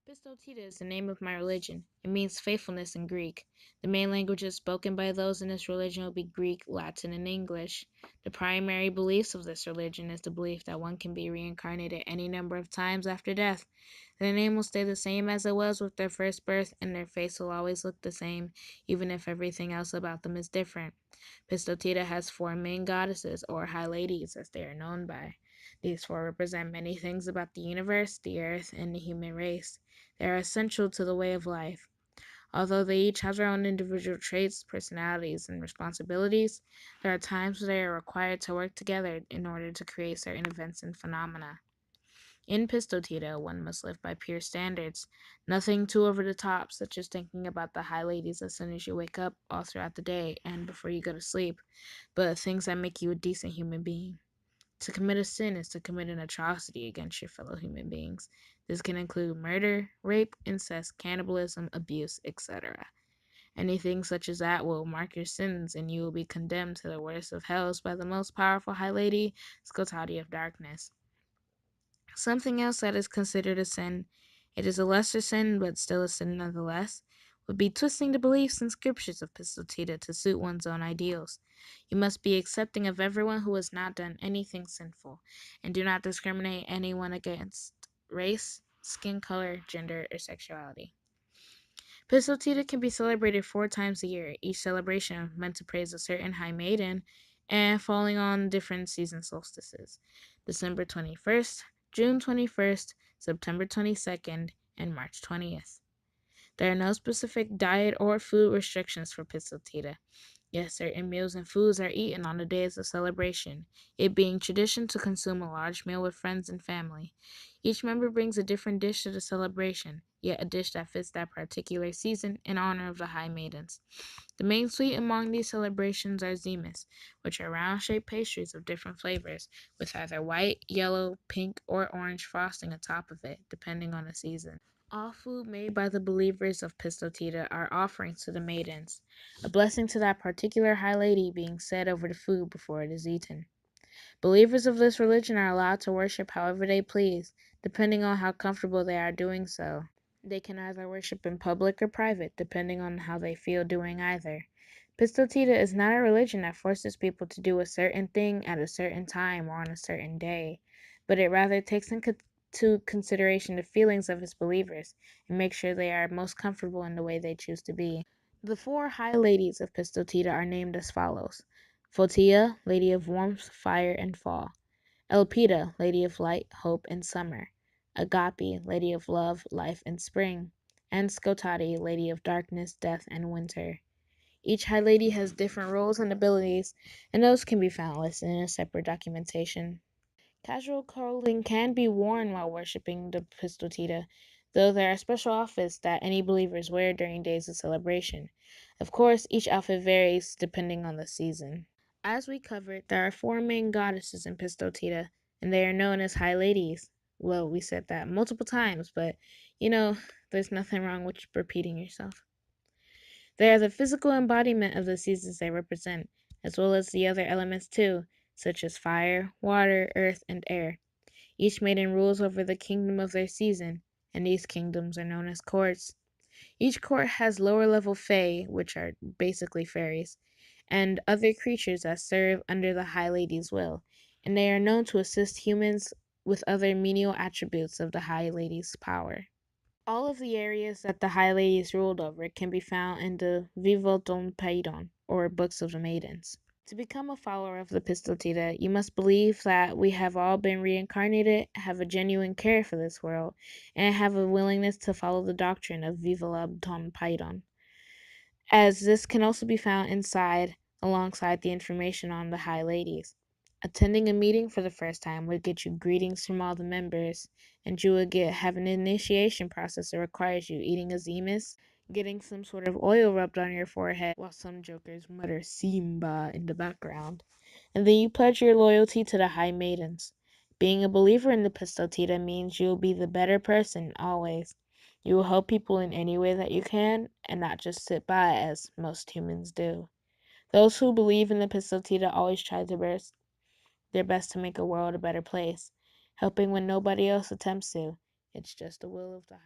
Pistotita is the name of my religion. It means faithfulness in Greek. The main languages spoken by those in this religion will be Greek, Latin, and English. The primary beliefs of this religion is the belief that one can be reincarnated any number of times after death. Their name will stay the same as it was with their first birth, and their face will always look the same, even if everything else about them is different. Pistotita has four main goddesses, or high ladies, as they are known by. These four represent many things about the universe, the earth, and the human race. They are essential to the way of life. Although they each have their own individual traits, personalities, and responsibilities, there are times they are required to work together in order to create certain events and phenomena. In Pistotita, one must live by pure standards, nothing too over the top, such as thinking about the high ladies as soon as you wake up, all throughout the day, and before you go to sleep, but things that make you a decent human being. To commit a sin is to commit an atrocity against your fellow human beings. This can include murder, rape, incest, cannibalism, abuse, etc. Anything such as that will mark your sins, and you will be condemned to the worst of hells by the most powerful High Lady, Skotati of Darkness. Something else that is considered a sin, it is a lesser sin, but still a sin nonetheless, would be twisting the beliefs and scriptures of Pistotita to suit one's own ideals. You must be accepting of everyone who has not done anything sinful, and do not discriminate anyone against race, skin color, gender, or sexuality. Pistotita can be celebrated 4 times a year, each celebration meant to praise a certain high maiden and falling on different season solstices: December 21st, June 21st, September 22nd, and March 20th. There are no specific diet or food restrictions for Pistotita. Yes, certain meals and foods are eaten on the days of celebration, it being tradition to consume a large meal with friends and family. Each member brings a different dish to the celebration, yet a dish that fits that particular season in honor of the High Maidens. The main sweet among these celebrations are zemas, which are round-shaped pastries of different flavors, with either white, yellow, pink, or orange frosting atop of it, depending on the season. All food made by the believers of Pistotita are offerings to the maidens, a blessing to that particular high lady being said over the food before it is eaten. Believers of this religion are allowed to worship however they please, depending on how comfortable they are doing so. They can either worship in public or private, depending on how they feel doing either. Pistotita is not a religion that forces people to do a certain thing at a certain time or on a certain day, but it rather takes into consideration the feelings of its believers and makes sure they are most comfortable in the way they choose to be. The four high ladies of Pistotita are named as follows: Fotia, Lady of Warmth, Fire, and Fall; Elpida, Lady of Light, Hope, and Summer; Agape, Lady of Love, Life, and Spring; and Skotati, Lady of Darkness, Death, and Winter. Each High Lady has different roles and abilities, and those can be found listed in a separate documentation. Casual clothing can be worn while worshipping the Pistotita, though there are special outfits that any believers wear during days of celebration. Of course, each outfit varies depending on the season. As we covered, there are four main goddesses in Pistotita, and they are known as High Ladies. Well, we said that multiple times, but there's nothing wrong with repeating yourself. They are the physical embodiment of the seasons they represent, as well as the other elements too, such as fire, water, earth, and air. Each maiden rules over the kingdom of their season, and these kingdoms are known as courts. Each court has lower level fae, which are basically fairies, and other creatures that serve under the High Lady's will, and they are known to assist humans with other menial attributes of the High Lady's power. All of the areas that the High Ladies ruled over can be found in the Vivoton Paidon, or Books of the Maidens. To become a follower of the Pistotita, you must believe that we have all been reincarnated, have a genuine care for this world, and have a willingness to follow the doctrine of Vivalabton Paidon, as this can also be found inside, alongside the information on the High Ladies. Attending a meeting for the first time would get you greetings from all the members, and you would have an initiation process that requires you eating a zemus, getting some sort of oil rubbed on your forehead while some jokers mutter Simba in the background. And then you pledge your loyalty to the High Maidens. Being a believer in the Pistotita means you will be the better person always. You will help people in any way that you can, and not just sit by as most humans do. Those who believe in the Pistotita always try their best to make a world a better place, helping when nobody else attempts to. It's just the will of the